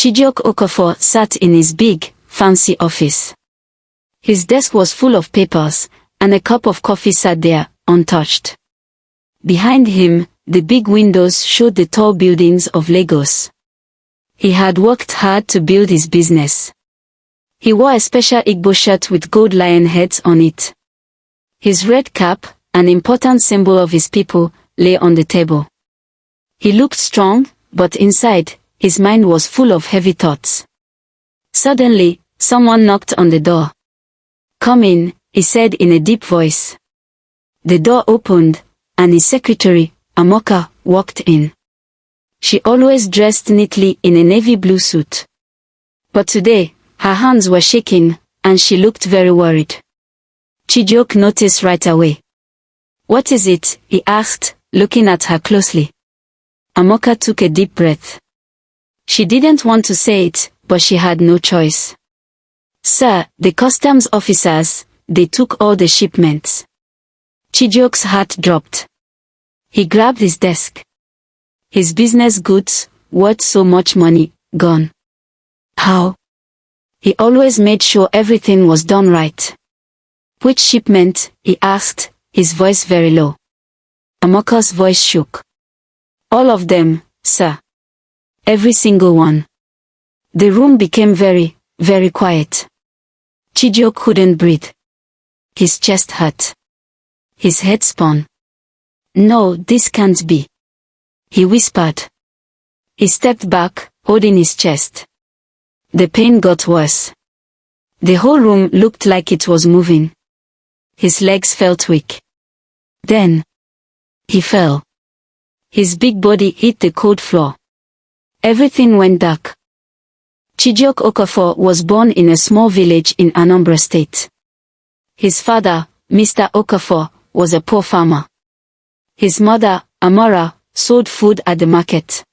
Chijioke Okafor sat in his big, fancy office. His desk was full of papers, and a cup of coffee sat there, untouched. Behind him, the big windows showed the tall buildings of Lagos. He had worked hard to build his business. He wore a special Igbo shirt with gold lion heads on it. His red cap, an important symbol of his people, lay on the table. He looked strong, but inside, his mind was full of heavy thoughts. Suddenly, someone knocked on the door. "Come in," he said in a deep voice. The door opened, and his secretary, Amoka, walked in. She always dressed neatly in a navy blue suit. But today, her hands were shaking, and she looked very worried. Chijioke noticed right away. "What is it?" he asked, looking at her closely. Amoka took a deep breath. She didn't want to say it, but she had no choice. "Sir, the customs officers, they took all the shipments." Chijioke's heart dropped. He grabbed his desk. His business goods, worth so much money, gone. How? He always made sure everything was done right. "Which shipment?" he asked, his voice very low. Amoka's voice shook. "All of them, sir. Every single one." The room became very, very quiet. Chijioke couldn't breathe. His chest hurt. His head spun. "No, this can't be," he whispered. He stepped back, holding his chest. The pain got worse. The whole room looked like it was moving. His legs felt weak. Then, he fell. His big body hit the cold floor. Everything went dark. Chijioke Okafor was born in a small village in Anambra State. His father, Mr. Okafor, was a poor farmer. His mother, Amora, sold food at the market.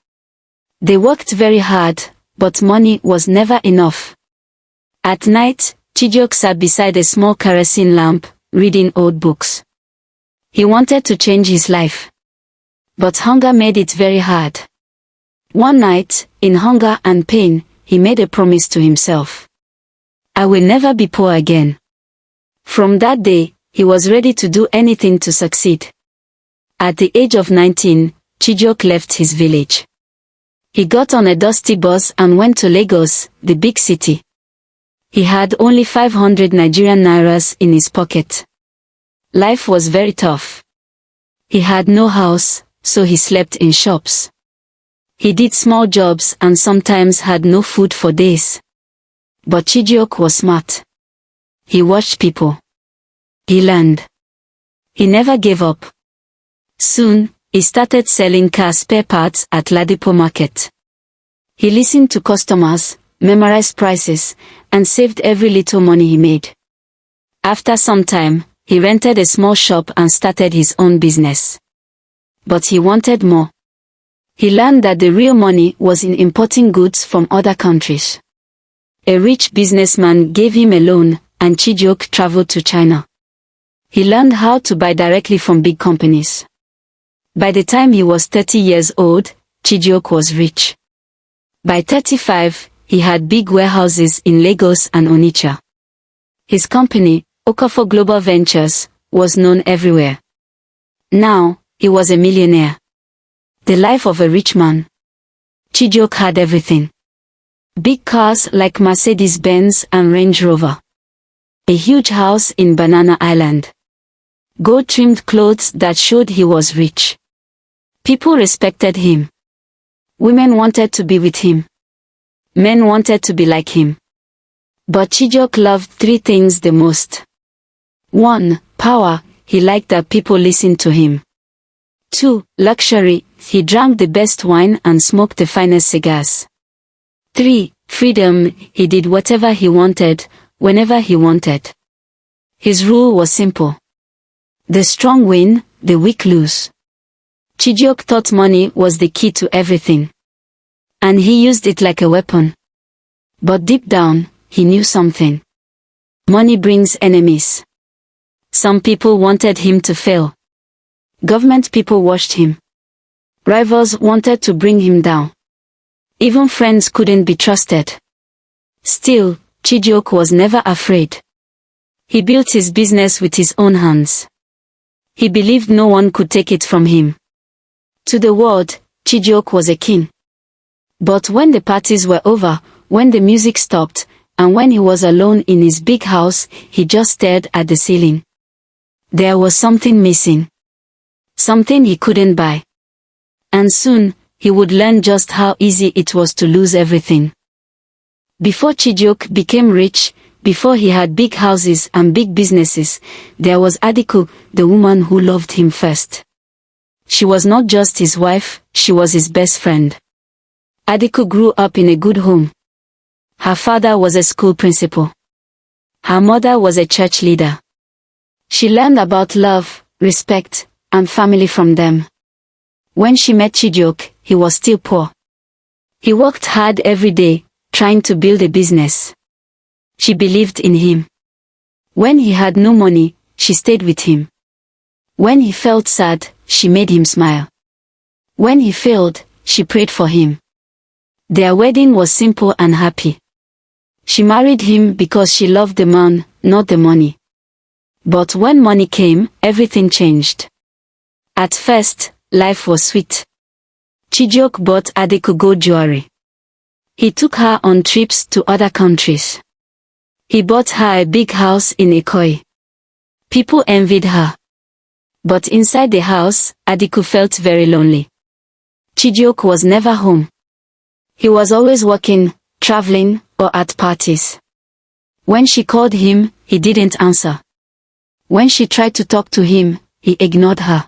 They worked very hard, but money was never enough. At night, Chijioke sat beside a small kerosene lamp, reading old books. He wanted to change his life. But hunger made it very hard. One night, in hunger and pain, he made a promise to himself. "I will never be poor again." From that day, he was ready to do anything to succeed. At the age of 19, Chijioke left his village. He got on a dusty bus and went to Lagos, the big city. He had only 500 Nigerian nairas in his pocket. Life was very tough. He had no house, so he slept in shops. He did small jobs and sometimes had no food for days. But Chijioke was smart. He watched people. He learned. He never gave up. Soon, he started selling car spare parts at Ladipo Market. He listened to customers, memorized prices, and saved every little money he made. After some time, he rented a small shop and started his own business. But he wanted more. He learned that the real money was in importing goods from other countries. A rich businessman gave him a loan, and Chijioke traveled to China. He learned how to buy directly from big companies. By the time he was 30 years old, Chijioke was rich. By 35, he had big warehouses in Lagos and Onitsha. His company, Okafor Global Ventures, was known everywhere. Now, he was a millionaire. The life of a rich man. Chijioke had everything. Big cars like Mercedes-Benz and Range Rover. A huge house in Banana Island. Gold-trimmed clothes that showed he was rich. People respected him. Women wanted to be with him. Men wanted to be like him. But Chijioke loved three things the most. 1. Power, he liked that people listened to him. 2. Luxury, he drank the best wine and smoked the finest cigars. 3. Freedom, he did whatever he wanted, whenever he wanted. His rule was simple. The strong win, the weak lose. Chijioke thought money was the key to everything. And he used it like a weapon. But deep down, he knew something. Money brings enemies. Some people wanted him to fail. Government people watched him. Rivals wanted to bring him down. Even friends couldn't be trusted. Still, Chijioke was never afraid. He built his business with his own hands. He believed no one could take it from him. To the world, Chijioke was a king. But when the parties were over, when the music stopped, and when he was alone in his big house, he just stared at the ceiling. There was something missing. Something he couldn't buy. And soon, he would learn just how easy it was to lose everything. Before Chijioke became rich, before he had big houses and big businesses, there was Adiku, the woman who loved him first. She was not just his wife, she was his best friend. Adiku grew up in a good home. Her father was a school principal. Her mother was a church leader. She learned about love, respect, and family from them. When she met Chijioke, he was still poor. He worked hard every day, trying to build a business. She believed in him. When he had no money, she stayed with him. When he felt sad, she made him smile. When he failed, she prayed for him. Their wedding was simple and happy. She married him because she loved the man, not the money. But when money came, everything changed. At first, life was sweet. Chijioke bought Adiku gold jewelry. He took her on trips to other countries. He bought her a big house in Ikoyi. People envied her. But inside the house, Adiku felt very lonely. Chijioke was never home. He was always working, traveling, or at parties. When she called him, he didn't answer. When she tried to talk to him, he ignored her.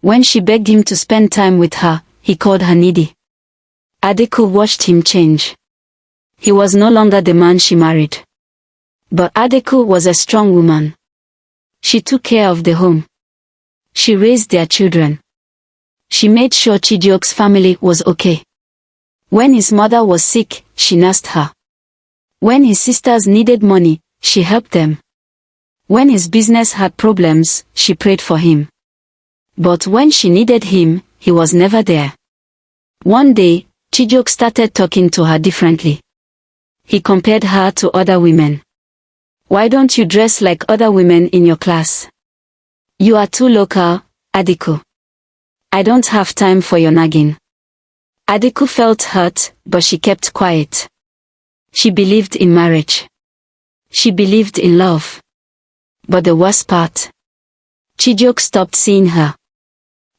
When she begged him to spend time with her, he called her needy. Adiku watched him change. He was no longer the man she married. But Adiku was a strong woman. She took care of the home. She raised their children. She made sure Chijioke's family was okay. When his mother was sick, she nursed her. When his sisters needed money, she helped them. When his business had problems, she prayed for him. But when she needed him, he was never there. One day, Chijioke started talking to her differently. He compared her to other women. Why don't you dress like other women in your class? You are too local, Adiku. I don't have time for your nagging. Adiku felt hurt, but she kept quiet. She believed in marriage. She believed in love. But the worst part, Chijioke stopped seeing her.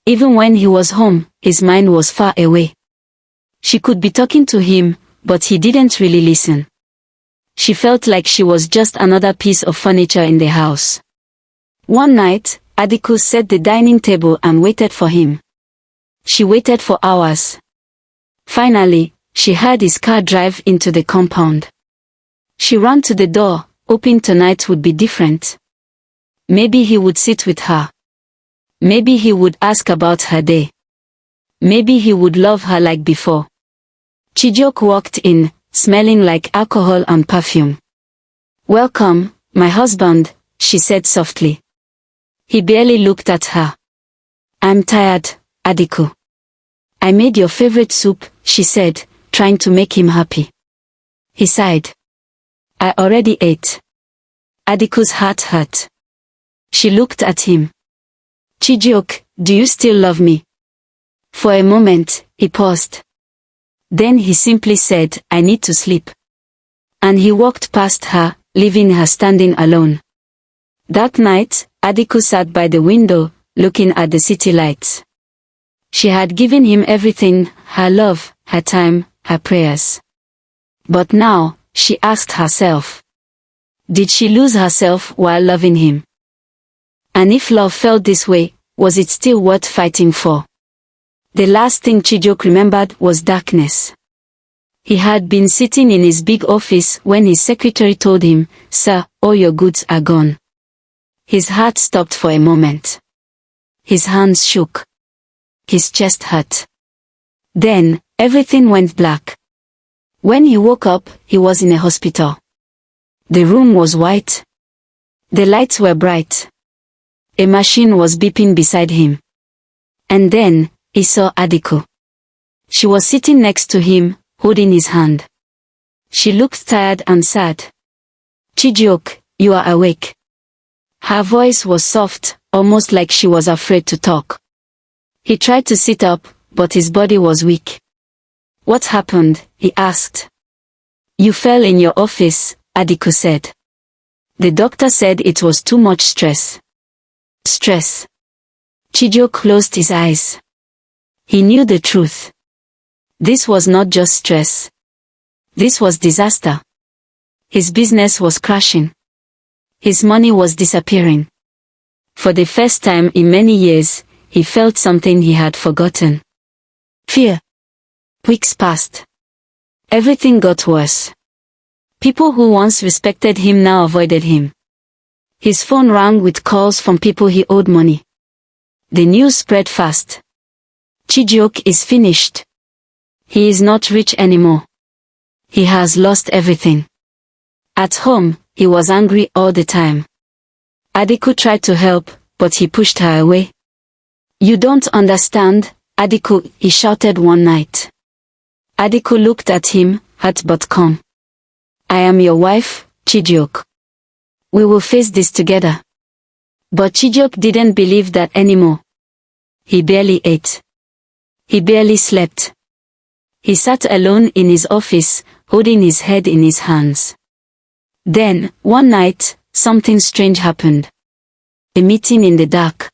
Even when he was home, his mind was far away. She could be talking to him, but he didn't really listen. She felt like she was just another piece of furniture in the house. One night, Adiku set the dining table and waited for him. She waited for hours. Finally, she heard his car drive into the compound. She ran to the door, hoping tonight would be different. Maybe he would sit with her. Maybe he would ask about her day. Maybe he would love her like before. Chijioke walked in, smelling like alcohol and perfume. "Welcome, my husband," she said softly. He barely looked at her. "I'm tired, Adiku." "I made your favorite soup," she said, trying to make him happy. He sighed. "I already ate." Adiku's heart hurt. She looked at him. "Chijioke, do you still love me?" For a moment, he paused. Then he simply said, "I need to sleep." And he walked past her, leaving her standing alone. That night, Adiku sat by the window, looking at the city lights. She had given him everything, her love, her time, her prayers. But now, she asked herself, did she lose herself while loving him? And if love felt this way, was it still worth fighting for? The last thing Chijioke remembered was darkness. He had been sitting in his big office when his secretary told him, "Sir, all your goods are gone." His heart stopped for a moment. His hands shook. His chest hurt. Then, everything went black. When he woke up, he was in a hospital. The room was white. The lights were bright. A machine was beeping beside him. And then, he saw Adiku. She was sitting next to him, holding his hand. She looked tired and sad. Chijioke, you are awake. Her voice was soft, almost like she was afraid to talk. He tried to sit up, but his body was weak. What happened? He asked. You fell in your office, Adiku said. The doctor said it was too much stress. Stress. Chijioke closed his eyes. He knew the truth. This was not just stress. This was disaster. His business was crashing. His money was disappearing. For the first time in many years, he felt something he had forgotten. Fear. Weeks passed. Everything got worse. People who once respected him now avoided him. His phone rang with calls from people he owed money. The news spread fast. Chijioke is finished. He is not rich anymore. He has lost everything. At home, he was angry all the time. Adiku tried to help, but he pushed her away. You don't understand, Adiku, he shouted one night. Adiku looked at him, hurt but calm. I am your wife, Chijioke. We will face this together. But Chijioke didn't believe that anymore. He barely ate. He barely slept. He sat alone in his office, holding his head in his hands. Then, one night, something strange happened. A meeting in the dark.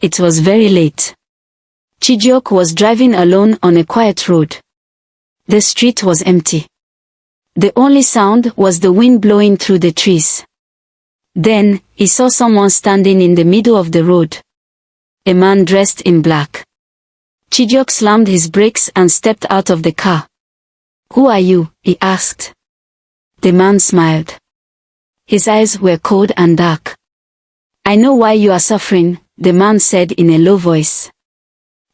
It was very late. Chijioke was driving alone on a quiet road. The street was empty. The only sound was the wind blowing through the trees. Then, he saw someone standing in the middle of the road. A man dressed in black. Chijioke slammed his brakes and stepped out of the car. Who are you? He asked. The man smiled. His eyes were cold and dark. I know why you are suffering, the man said in a low voice.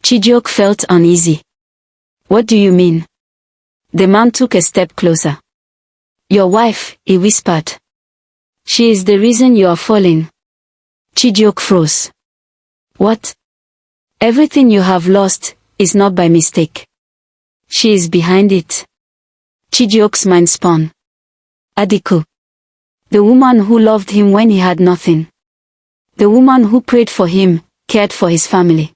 Chijioke felt uneasy. What do you mean? The man took a step closer. Your wife, he whispered. She is the reason you are falling. Chijioke froze. What? Everything you have lost is not by mistake. She is behind it. Chijioke's mind spun. Adiku. The woman who loved him when he had nothing. The woman who prayed for him, cared for his family.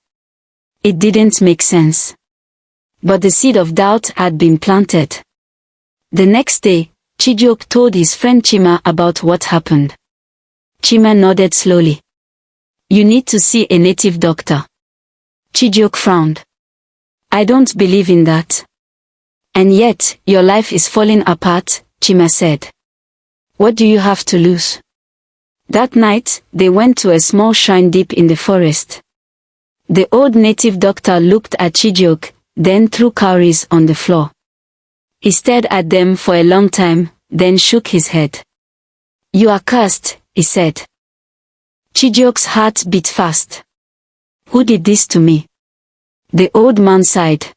It didn't make sense. But the seed of doubt had been planted. The next day, Chijioke told his friend Chima about what happened. Chima nodded slowly. You need to see a native doctor. Chijioke frowned. I don't believe in that. And yet, your life is falling apart, Chima said. What do you have to lose? That night, they went to a small shrine deep in the forest. The old native doctor looked at Chijioke, then threw cowries on the floor. He stared at them for a long time, then shook his head. You are cursed, he said. Chijioke's heart beat fast. Who did this to me? The old man sighed.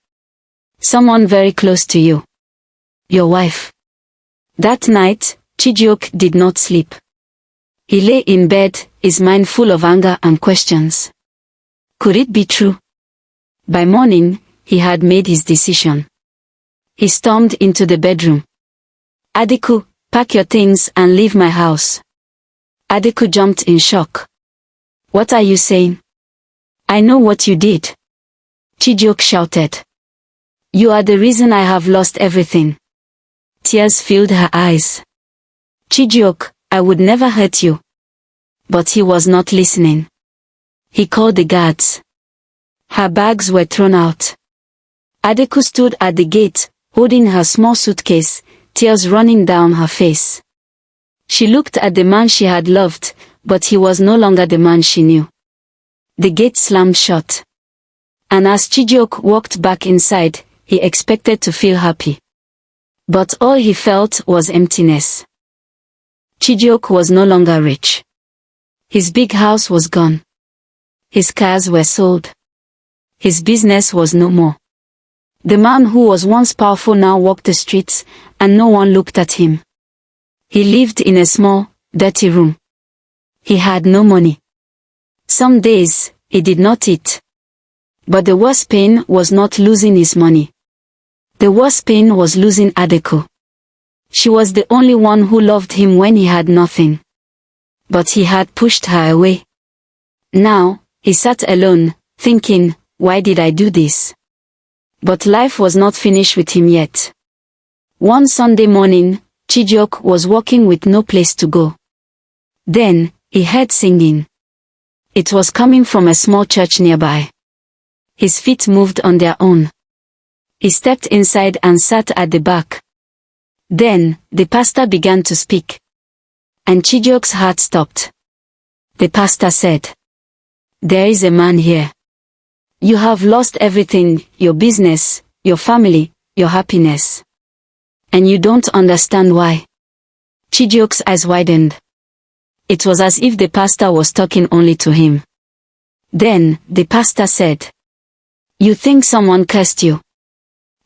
Someone very close to you. Your wife. That night, Chijioke did not sleep. He lay in bed, his mind full of anger and questions. Could it be true? By morning, he had made his decision. He stormed into the bedroom. Adiku, pack your things and leave my house. Adiku jumped in shock. What are you saying? I know what you did. Chijioke shouted. You are the reason I have lost everything. Tears filled her eyes. Chijioke, I would never hurt you. But he was not listening. He called the guards. Her bags were thrown out. Adiku stood at the gate, holding her small suitcase, tears running down her face. She looked at the man she had loved, but he was no longer the man she knew. The gate slammed shut. And as Chijioke walked back inside, he expected to feel happy. But all he felt was emptiness. Chijioke was no longer rich. His big house was gone. His cars were sold. His business was no more. The man who was once powerful now walked the streets, and no one looked at him. He lived in a small, dirty room. He had no money. Some days, he did not eat. But the worst pain was not losing his money. The worst pain was losing Adeku. She was the only one who loved him when he had nothing. But he had pushed her away. Now, he sat alone, thinking, why did I do this? But life was not finished with him yet. One Sunday morning, Chijioke was walking with no place to go. Then, he heard singing. It was coming from a small church nearby. His feet moved on their own. He stepped inside and sat at the back. Then, the pastor began to speak. And Chijioke's heart stopped. The pastor said, "There is a man here. You have lost everything, your business, your family, your happiness. And you don't understand why." Chijioke's eyes widened. It was as if the pastor was talking only to him. Then, the pastor said, "You think someone cursed you.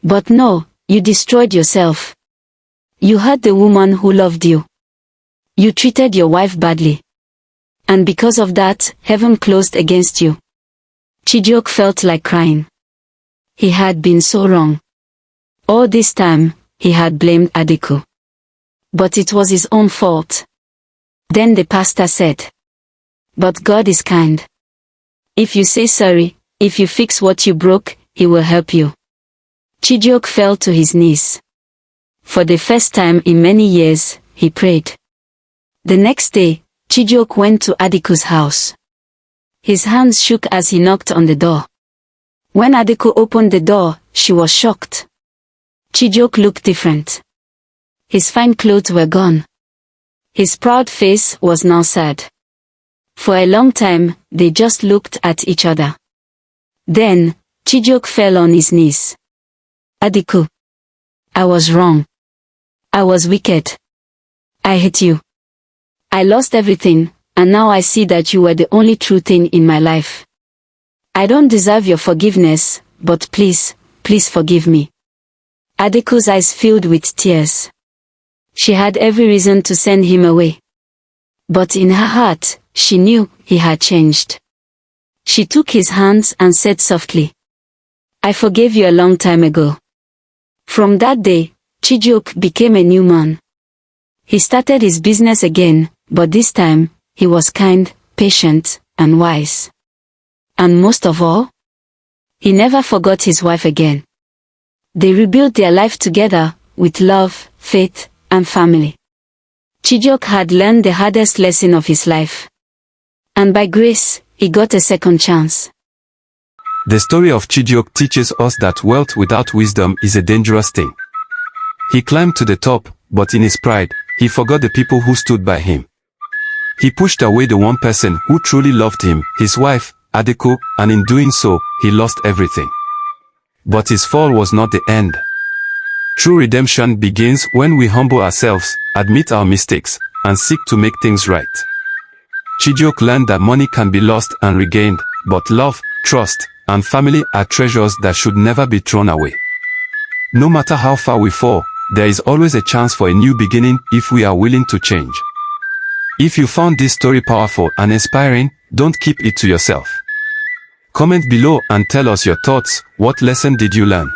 But no, you destroyed yourself. You hurt the woman who loved you. You treated your wife badly. And because of that, heaven closed against you." Chijioke felt like crying. He had been so wrong. All this time, he had blamed Adeku. But it was his own fault. Then the pastor said, "But God is kind. If you say sorry, if you fix what you broke, He will help you." Chijioke fell to his knees. For the first time in many years, he prayed. The next day, Chijioke went to Adeku's house. His hands shook as he knocked on the door. When Adeku opened the door, she was shocked. Chijioke looked different. His fine clothes were gone. His proud face was now sad. For a long time, they just looked at each other. Then, Chijioke fell on his knees. "Adeku, I was wrong. I was wicked. I hate you. I lost everything, and now I see that you were the only true thing in my life. I don't deserve your forgiveness, but please, please forgive me." Adeku's eyes filled with tears. She had every reason to send him away. But in her heart, she knew he had changed. She took his hands and said softly, "I forgave you a long time ago." From that day, Chijioke became a new man. He started his business again, but this time, he was kind, patient, and wise. And most of all, he never forgot his wife again. They rebuilt their life together, with love, faith, and family. Chijioke had learned the hardest lesson of his life. And by grace, he got a second chance. The story of Chijioke teaches us that wealth without wisdom is a dangerous thing. He climbed to the top, but in his pride, he forgot the people who stood by him. He pushed away the one person who truly loved him, his wife, Adeku, and in doing so, he lost everything. But his fall was not the end. True redemption begins when we humble ourselves, admit our mistakes, and seek to make things right. Chijioke learned that money can be lost and regained, but love, trust, and family are treasures that should never be thrown away. No matter how far we fall, there is always a chance for a new beginning if we are willing to change. If you found this story powerful and inspiring, don't keep it to yourself. Comment below and tell us your thoughts. What lesson did you learn?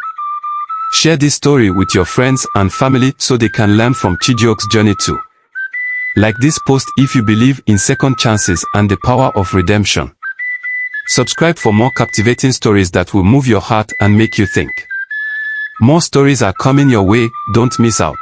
Share this story with your friends and family so they can learn from Chijioke's journey too. Like this post if you believe in second chances and the power of redemption. Subscribe for more captivating stories that will move your heart and make you think. More stories are coming your way, don't miss out.